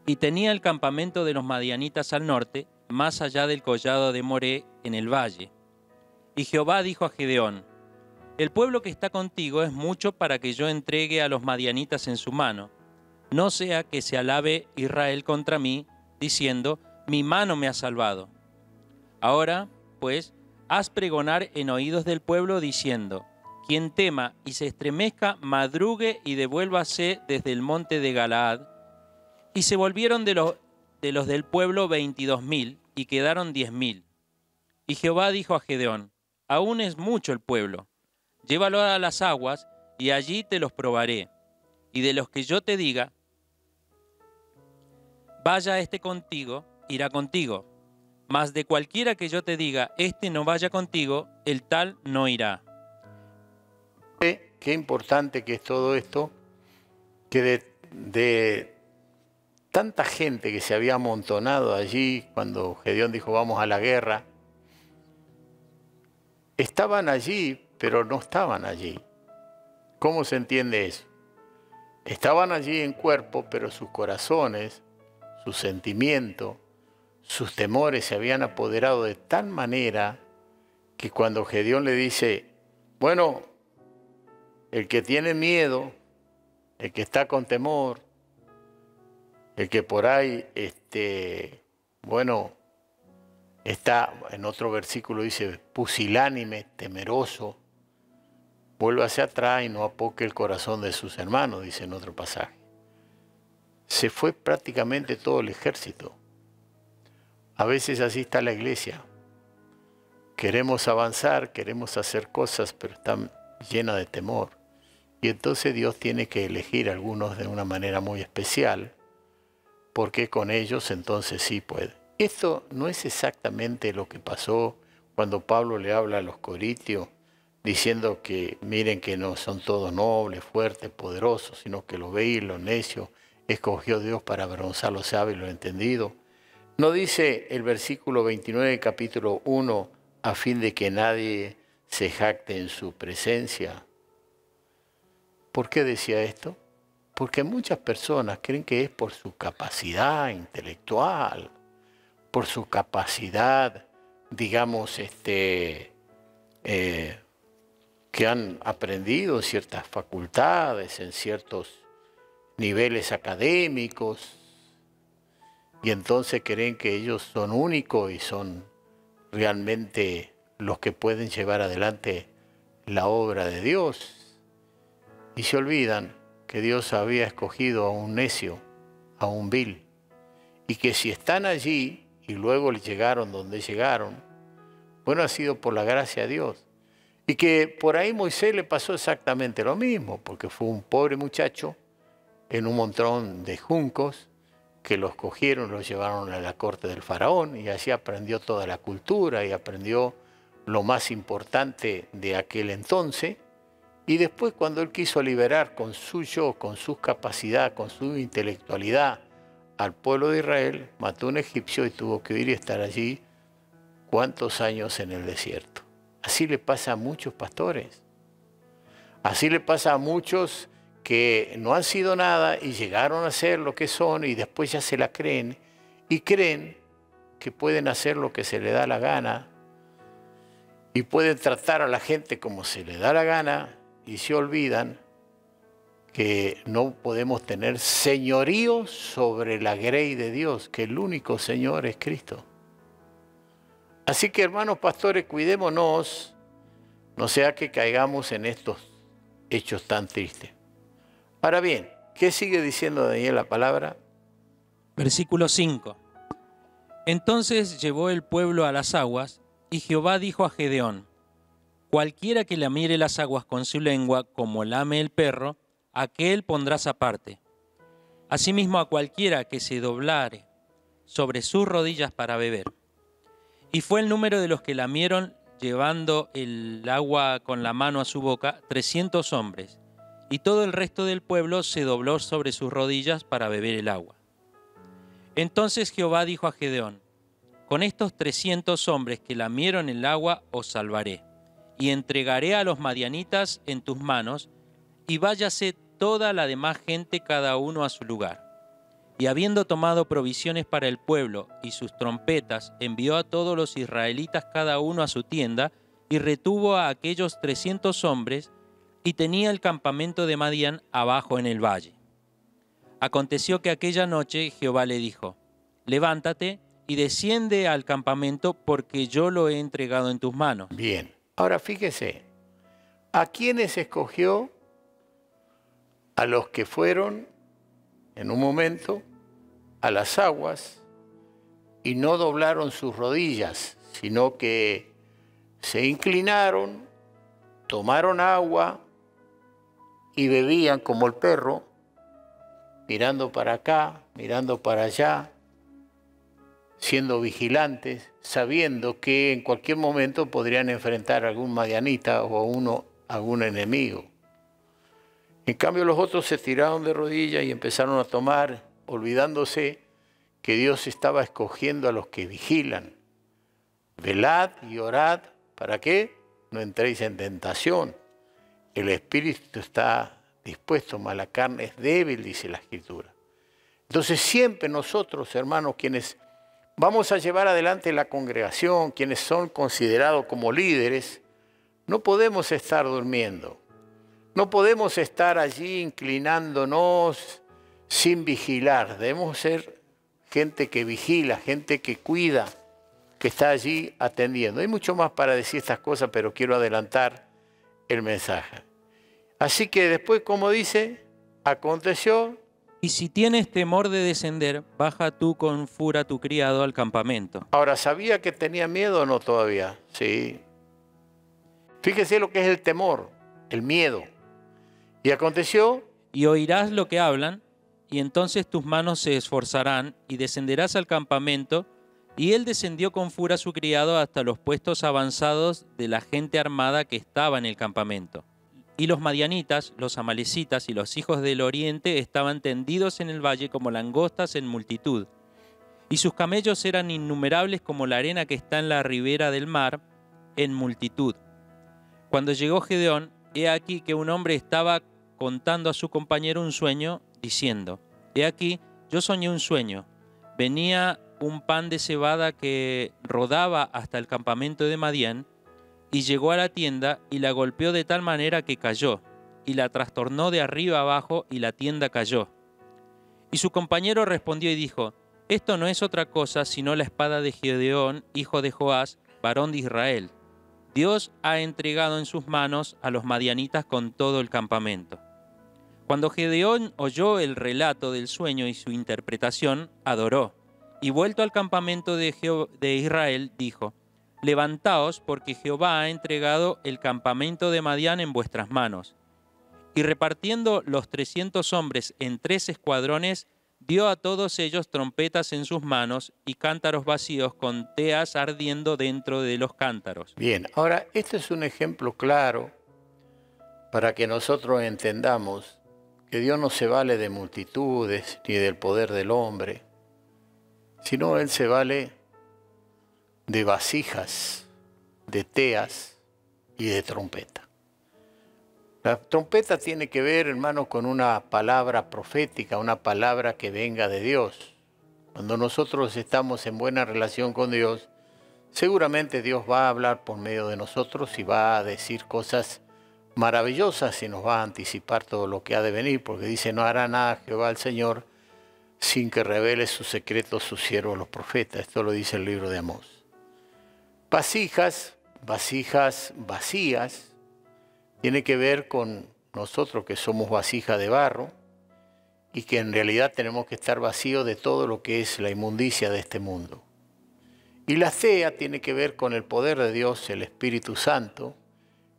[SPEAKER 2] Y tenía el campamento de los madianitas al norte, más allá del collado de Moré, en el valle. Y Jehová dijo a Gedeón: el pueblo que está contigo es mucho para que yo entregue a los madianitas en su mano. No sea que se alabe Israel contra mí, diciendo: mi mano me ha salvado. Ahora, pues, haz pregonar en oídos del pueblo, diciendo: quien tema y se estremezca, madrugue y devuélvase desde el monte de Galaad. Y se volvieron de los del pueblo 22.000, y quedaron 10.000. Y Jehová dijo a Gedeón: aún es mucho el pueblo. Llévalo a las aguas, y allí te los probaré. Y de los que yo te diga, vaya este contigo, irá contigo. Mas de cualquiera que yo te diga, este no vaya contigo, el tal no irá.
[SPEAKER 1] Qué importante que es todo esto, que de tanta gente que se había amontonado allí cuando Gedeón dijo vamos a la guerra, estaban allí, pero no estaban allí. ¿Cómo se entiende eso? Estaban allí en cuerpo, pero sus corazones, sus sentimientos, sus temores se habían apoderado de tal manera que cuando Gedeón le dice, bueno, el que tiene miedo, el que está con temor, el que por ahí, está, en otro versículo dice, pusilánime, temeroso, vuelve hacia atrás y no apoque el corazón de sus hermanos, dice en otro pasaje. Se fue prácticamente todo el ejército. A veces así está la iglesia. Queremos avanzar, queremos hacer cosas, pero están llenas de temor. Y entonces Dios tiene que elegir a algunos de una manera muy especial, porque con ellos entonces sí puede. Esto no es exactamente lo que pasó cuando Pablo le habla a los corintios, diciendo que miren que no son todos nobles, fuertes, poderosos, sino que los veis, los necios, escogió Dios para avergonzar los sabios y los entendidos. ¿No dice el versículo 29, capítulo 1, a fin de que nadie se jacte en su presencia? ¿Por qué decía esto? Porque muchas personas creen que es por su capacidad intelectual, por su capacidad, digamos, que han aprendido ciertas facultades, en ciertos niveles académicos, y entonces creen que ellos son únicos y son realmente los que pueden llevar adelante la obra de Dios. Y se olvidan que Dios había escogido a un necio, a un vil, y que si están allí y luego llegaron donde llegaron, bueno, ha sido por la gracia de Dios. Y que por ahí Moisés le pasó exactamente lo mismo, porque fue un pobre muchacho en un montón de juncos que los cogieron, los llevaron a la corte del faraón y así aprendió toda la cultura y aprendió lo más importante de aquel entonces. Y después cuando él quiso liberar con su yo, con su capacidad, con su intelectualidad al pueblo de Israel, mató a un egipcio y tuvo que ir y estar allí ¿cuántos años en el desierto? Así le pasa a muchos pastores. Así le pasa a muchos que no han sido nada y llegaron a ser lo que son y después ya se la creen y creen que pueden hacer lo que se les da la gana y pueden tratar a la gente como se les da la gana y se olvidan que no podemos tener señorío sobre la grey de Dios, que el único Señor es Cristo. Así que, hermanos pastores, cuidémonos, no sea que caigamos en estos hechos tan tristes. Ahora bien, ¿qué sigue diciendo Daniel la palabra?
[SPEAKER 2] Versículo 5. Entonces llevó el pueblo a las aguas, y Jehová dijo a Gedeón: cualquiera que lamiere las aguas con su lengua, como lame el perro, aquel pondrás aparte. Asimismo a cualquiera que se doblare sobre sus rodillas para beber. Y fue el número de los que lamieron, llevando el agua con la mano a su boca, 300 hombres. Y todo el resto del pueblo se dobló sobre sus rodillas para beber el agua. Entonces Jehová dijo a Gedeón: con estos 300 hombres que lamieron el agua os salvaré, y entregaré a los madianitas en tus manos, y váyase toda la demás gente cada uno a su lugar. Y habiendo tomado provisiones para el pueblo y sus trompetas, envió a todos los israelitas cada uno a su tienda, y retuvo a aquellos 300 hombres, y tenía el campamento de Madián abajo en el valle. Aconteció que aquella noche Jehová le dijo: levántate y desciende al campamento, porque yo lo he entregado en tus manos.
[SPEAKER 1] Bien, ahora fíjese, ¿a quiénes escogió? A los que fueron en un momento a las aguas y no doblaron sus rodillas, sino que se inclinaron, tomaron agua y bebían como el perro, mirando para acá, mirando para allá, siendo vigilantes, sabiendo que en cualquier momento podrían enfrentar a algún madianita o a algún enemigo. En cambio los otros se tiraron de rodillas y empezaron a tomar, olvidándose que Dios estaba escogiendo a los que vigilan. Velad y orad, ¿para qué? No entréis en tentación. El espíritu está dispuesto, mas la carne es débil, dice la Escritura. Entonces siempre nosotros, hermanos, quienes vamos a llevar adelante la congregación, quienes son considerados como líderes, no podemos estar durmiendo. No podemos estar allí inclinándonos sin vigilar. Debemos ser gente que vigila, gente que cuida, que está allí atendiendo. Hay mucho más para decir estas cosas, pero quiero adelantar el mensaje. Así que después, como dice, aconteció.
[SPEAKER 2] Y si tienes temor de descender, baja tú con Fura tu criado al campamento.
[SPEAKER 1] Ahora, ¿sabía que tenía miedo o no todavía? Sí. Fíjese lo que es el temor, el miedo. Y aconteció.
[SPEAKER 2] Y oirás lo que hablan, y entonces tus manos se esforzarán, y descenderás al campamento. Y él descendió con Fura su criado hasta los puestos avanzados de la gente armada que estaba en el campamento. Y los madianitas, los amalecitas y los hijos del oriente estaban tendidos en el valle como langostas en multitud. Y sus camellos eran innumerables como la arena que está en la ribera del mar, en multitud. Cuando llegó Gedeón, he aquí que un hombre estaba contando a su compañero un sueño, diciendo: he aquí, yo soñé un sueño. Venía un pan de cebada que rodaba hasta el campamento de Madián, y llegó a la tienda y la golpeó de tal manera que cayó, y la trastornó de arriba abajo, y la tienda cayó. Y su compañero respondió y dijo: esto no es otra cosa sino la espada de Gedeón, hijo de Joás, varón de Israel. Dios ha entregado en sus manos a los madianitas con todo el campamento. Cuando Gedeón oyó el relato del sueño y su interpretación, adoró, y vuelto al campamento de Israel, dijo: levantaos, porque Jehová ha entregado el campamento de Madián en vuestras manos. Y repartiendo los 300 hombres en 3 escuadrones, dio a todos ellos trompetas en sus manos y cántaros vacíos con teas ardiendo dentro de los cántaros.
[SPEAKER 1] Bien, ahora este es un ejemplo claro para que nosotros entendamos que Dios no se vale de multitudes ni del poder del hombre, sino Él se vale de vasijas, de teas y de trompeta. La trompeta tiene que ver, hermano, con una palabra profética, una palabra que venga de Dios. Cuando nosotros estamos en buena relación con Dios, seguramente Dios va a hablar por medio de nosotros y va a decir cosas maravillosas y nos va a anticipar todo lo que ha de venir, porque dice: no hará nada Jehová el Señor sin que revele sus secretos sus siervos los profetas. Esto lo dice el libro de Amós. Vasijas vacías, tiene que ver con nosotros que somos vasija de barro y que en realidad tenemos que estar vacíos de todo lo que es la inmundicia de este mundo. Y la tea tiene que ver con el poder de Dios, el Espíritu Santo,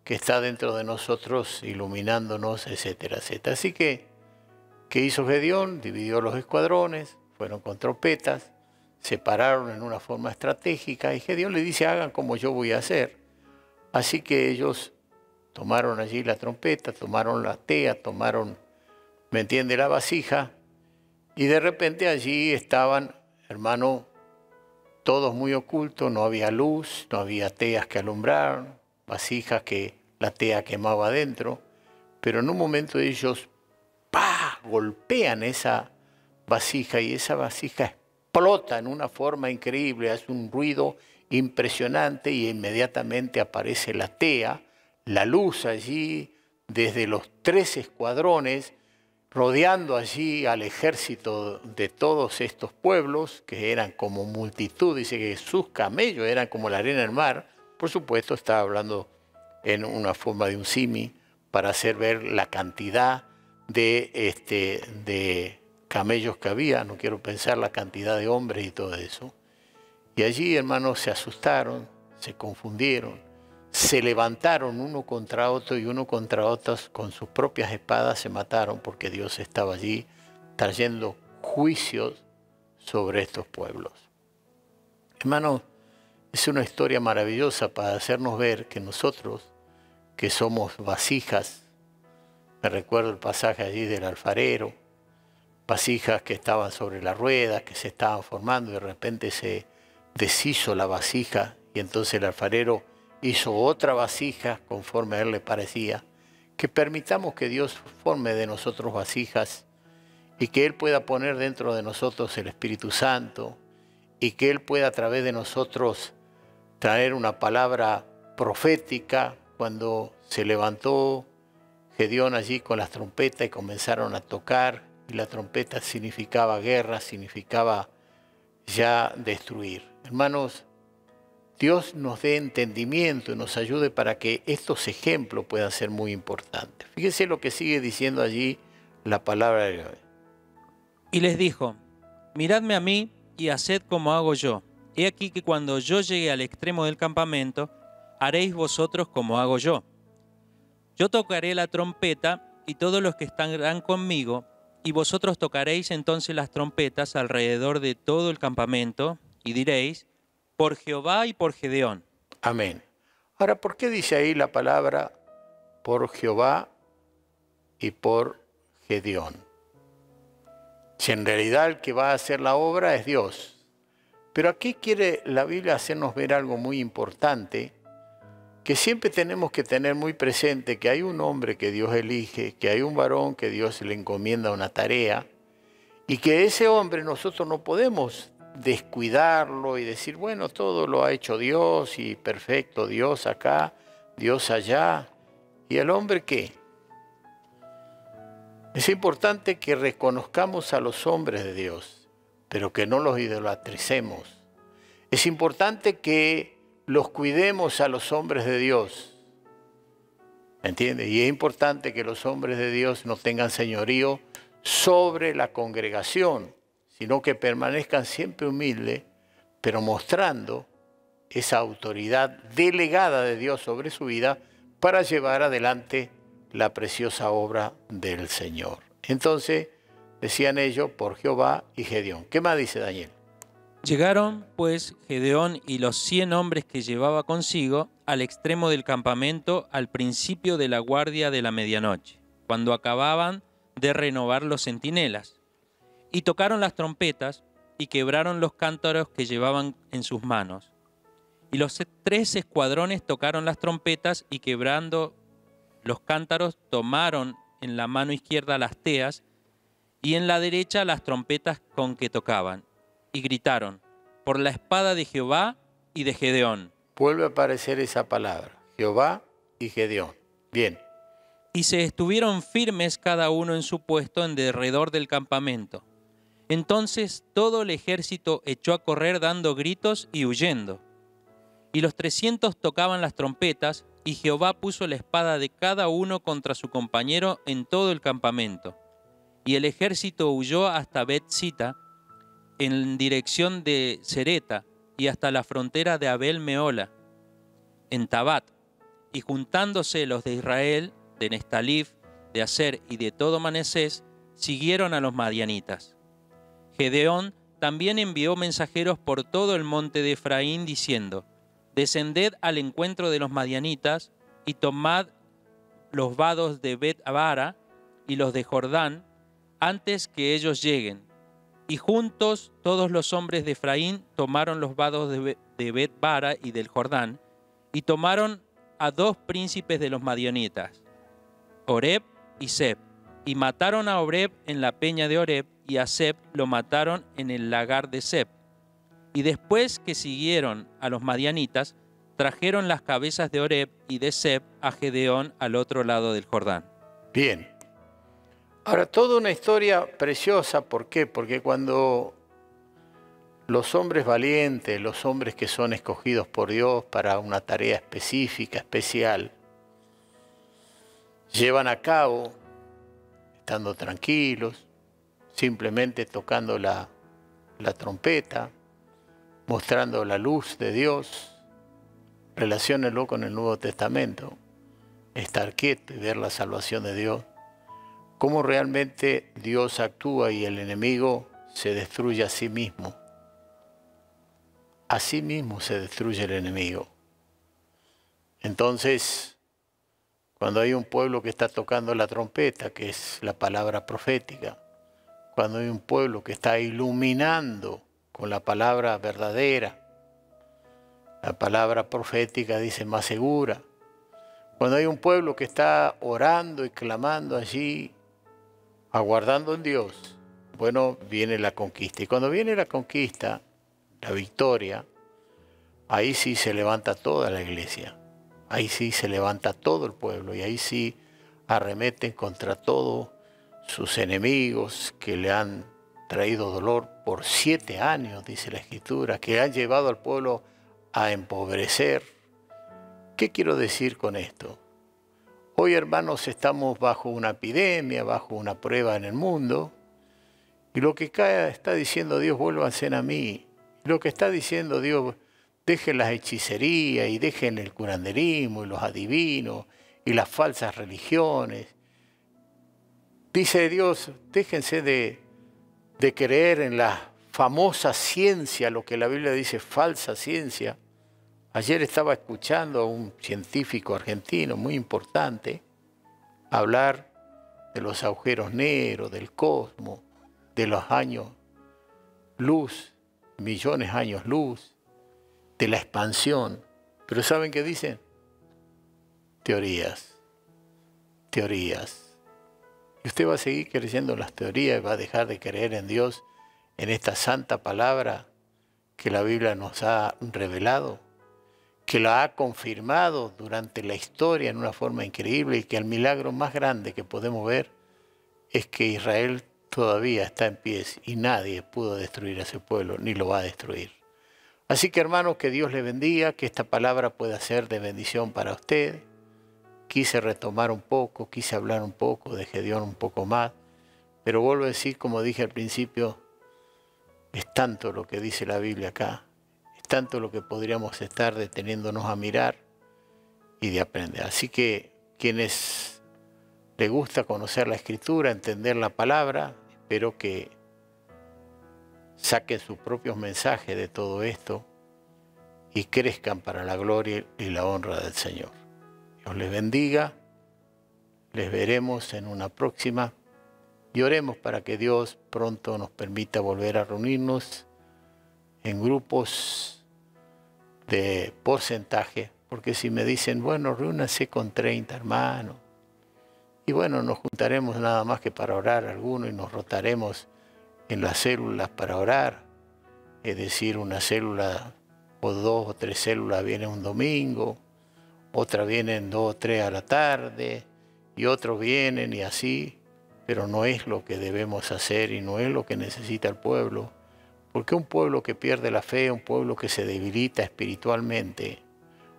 [SPEAKER 1] que está dentro de nosotros iluminándonos, etcétera, etcétera. Así que, ¿qué hizo Gedeón? Dividió los escuadrones, fueron con trompetas, se pararon en una forma estratégica y Gedeón le dice: hagan como yo voy a hacer. Así que ellos tomaron allí la trompeta, tomaron la tea, tomaron, ¿me entiende?, la vasija, y de repente allí estaban hermano, todos muy ocultos, no había luz, no había teas que alumbrar, vasijas que la tea quemaba adentro, pero en un momento ellos ¡pah!, golpean esa vasija y esa vasija explota en una forma increíble, hace un ruido impresionante y inmediatamente aparece la tea, la luz allí desde los 3 escuadrones, rodeando allí al ejército de todos estos pueblos, que eran como multitud, dice que sus camellos eran como la arena del mar. Por supuesto, estaba hablando en una forma de un símil para hacer ver la cantidad de camellos que había, no quiero pensar la cantidad de hombres y todo eso. Y allí, hermanos, se asustaron, se confundieron, se levantaron uno contra otro y uno contra otros con sus propias espadas se mataron porque Dios estaba allí trayendo juicios sobre estos pueblos. Hermanos, es una historia maravillosa para hacernos ver que nosotros, que somos vasijas, me recuerdo el pasaje allí del alfarero, vasijas que estaban sobre la rueda, que se estaban formando y de repente se deshizo la vasija y entonces el alfarero hizo otra vasija conforme a él le parecía. Que permitamos que Dios forme de nosotros vasijas y que Él pueda poner dentro de nosotros el Espíritu Santo y que Él pueda a través de nosotros traer una palabra profética. Cuando se levantó Gedeón allí con las trompetas y comenzaron a tocar, y la trompeta significaba guerra, significaba ya destruir. Hermanos, Dios nos dé entendimiento y nos ayude para que estos ejemplos puedan ser muy importantes. Fíjense lo que sigue diciendo allí la palabra de Dios.
[SPEAKER 2] Y les dijo, miradme a mí y haced como hago yo. He aquí que cuando yo llegue al extremo del campamento, haréis vosotros como hago yo. Yo tocaré la trompeta y todos los que estarán conmigo, y vosotros tocaréis entonces las trompetas alrededor de todo el campamento, y diréis, por Jehová y por Gedeón.
[SPEAKER 1] Amén. Ahora, ¿por qué dice ahí la palabra por Jehová y por Gedeón? Si en realidad el que va a hacer la obra es Dios. Pero aquí quiere la Biblia hacernos ver algo muy importante, que siempre tenemos que tener muy presente que hay un hombre que Dios elige, que hay un varón que Dios le encomienda una tarea, y que ese hombre nosotros no podemos descuidarlo y decir, bueno, todo lo ha hecho Dios y perfecto, Dios acá, Dios allá. ¿Y el hombre qué? Es importante que reconozcamos a los hombres de Dios, pero que no los idolatricemos. Es importante que los cuidemos a los hombres de Dios. ¿Entiendes? Y es importante que los hombres de Dios no tengan señorío sobre la congregación, sino que permanezcan siempre humildes, pero mostrando esa autoridad delegada de Dios sobre su vida para llevar adelante la preciosa obra del Señor. Entonces, decían ellos, por Jehová y Gedeón. ¿Qué más dice Daniel?
[SPEAKER 2] Llegaron, pues, Gedeón y los 100 hombres que llevaba consigo al extremo del campamento al principio de la guardia de la medianoche, cuando acababan de renovar los centinelas. Y tocaron las trompetas y quebraron los cántaros que llevaban en sus manos. Y los 3 escuadrones tocaron las trompetas y quebrando los cántaros tomaron en la mano izquierda las teas y en la derecha las trompetas con que tocaban. Y gritaron, por la espada de Jehová y de Gedeón.
[SPEAKER 1] Vuelve a aparecer esa palabra, Jehová y Gedeón. Bien.
[SPEAKER 2] Y se estuvieron firmes cada uno en su puesto en derredor del campamento. Entonces todo el ejército echó a correr dando gritos y huyendo. Y los 300 tocaban las trompetas, y Jehová puso la espada de cada uno contra su compañero en todo el campamento. Y el ejército huyó hasta Bet-sita, en dirección de Cereta, y hasta la frontera de Abel-Meola, en Tabat. Y juntándose los de Israel, de Nestalif, de Aser y de todo Manasés, siguieron a los madianitas. Gedeón también envió mensajeros por todo el monte de Efraín, diciendo, descended al encuentro de los madianitas, y tomad los vados de Bet-abara y los de Jordán, antes que ellos lleguen. Y juntos todos los hombres de Efraín tomaron los vados de Bet-bara y del Jordán, y tomaron a 2 príncipes de los madianitas, Oreb y Seb, y mataron a Oreb en la peña de Oreb, y a Seb lo mataron en el lagar de Seb. Y después que siguieron a los madianitas, trajeron las cabezas de Oreb y de Seb a Gedeón al otro lado del Jordán.
[SPEAKER 1] Bien. Ahora, toda una historia preciosa. ¿Por qué? Porque cuando los hombres valientes, los hombres que son escogidos por Dios para una tarea específica, especial, llevan a cabo, estando tranquilos, simplemente tocando la trompeta, mostrando la luz de Dios. Relaciónenlo con el Nuevo Testamento, estar quieto y ver la salvación de Dios, cómo realmente Dios actúa y el enemigo se destruye a sí mismo. A sí mismo se destruye el enemigo. Entonces, cuando hay un pueblo que está tocando la trompeta, que es la palabra profética, cuando hay un pueblo que está iluminando con la palabra verdadera, la palabra profética dice más segura, cuando hay un pueblo que está orando y clamando allí, aguardando en Dios, bueno, viene la conquista. Y cuando viene la conquista, la victoria, ahí sí se levanta toda la iglesia. Ahí sí se levanta todo el pueblo y ahí sí arremeten contra todos sus enemigos que le han traído dolor por 7 años, dice la Escritura, que han llevado al pueblo a empobrecer. ¿Qué quiero decir con esto? Hoy, hermanos, estamos bajo una epidemia, bajo una prueba en el mundo, y lo que está diciendo Dios, vuélvanse a mí. Lo que está diciendo Dios, dejen las hechicerías y dejen el curanderismo y los adivinos y las falsas religiones. Dice Dios, déjense de creer en la famosa ciencia, lo que la Biblia dice falsa ciencia. Ayer estaba escuchando a un científico argentino muy importante hablar de los agujeros negros, del cosmos, de los años luz, millones de años luz, de la expansión. Pero ¿saben qué dicen? Teorías, teorías. Y usted va a seguir creyendo en las teorías y va a dejar de creer en Dios, en esta santa palabra que la Biblia nos ha revelado, que la ha confirmado durante la historia en una forma increíble, y que el milagro más grande que podemos ver es que Israel todavía está en pie y nadie pudo destruir a ese pueblo, ni lo va a destruir. Así que, hermanos, que Dios les bendiga, que esta palabra pueda ser de bendición para ustedes. Quise retomar un poco, quise hablar un poco de Gedeón un poco más, pero vuelvo a decir, como dije al principio, es tanto lo que dice la Biblia acá, es tanto lo que podríamos estar deteniéndonos a mirar y de aprender. Así que quienes les gusta conocer la Escritura, entender la palabra, espero que saquen sus propios mensajes de todo esto y crezcan para la gloria y la honra del Señor. Dios les bendiga, les veremos en una próxima y oremos para que Dios pronto nos permita volver a reunirnos en grupos de porcentaje, porque si me dicen, bueno, reúnanse con 30 hermanos, y bueno, nos juntaremos nada más que para orar algunos y nos rotaremos en las células para orar, es decir, una célula o 2 o 3 células vienen un domingo, otras vienen 2 o 3 a la tarde, y otros vienen y así, pero no es lo que debemos hacer y no es lo que necesita el pueblo, porque un pueblo que pierde la fe, un pueblo que se debilita espiritualmente,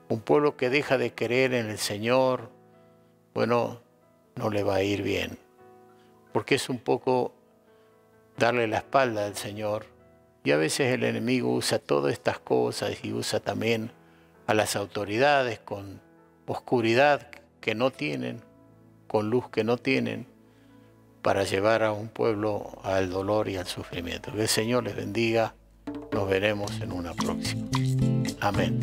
[SPEAKER 1] un pueblo que deja de creer en el Señor, bueno, no le va a ir bien, porque es un poco darle la espalda al Señor, y a veces el enemigo usa todas estas cosas y usa también a las autoridades con oscuridad que no tienen, con luz que no tienen, para llevar a un pueblo al dolor y al sufrimiento. Que el Señor les bendiga. Nos veremos en una próxima. Amén.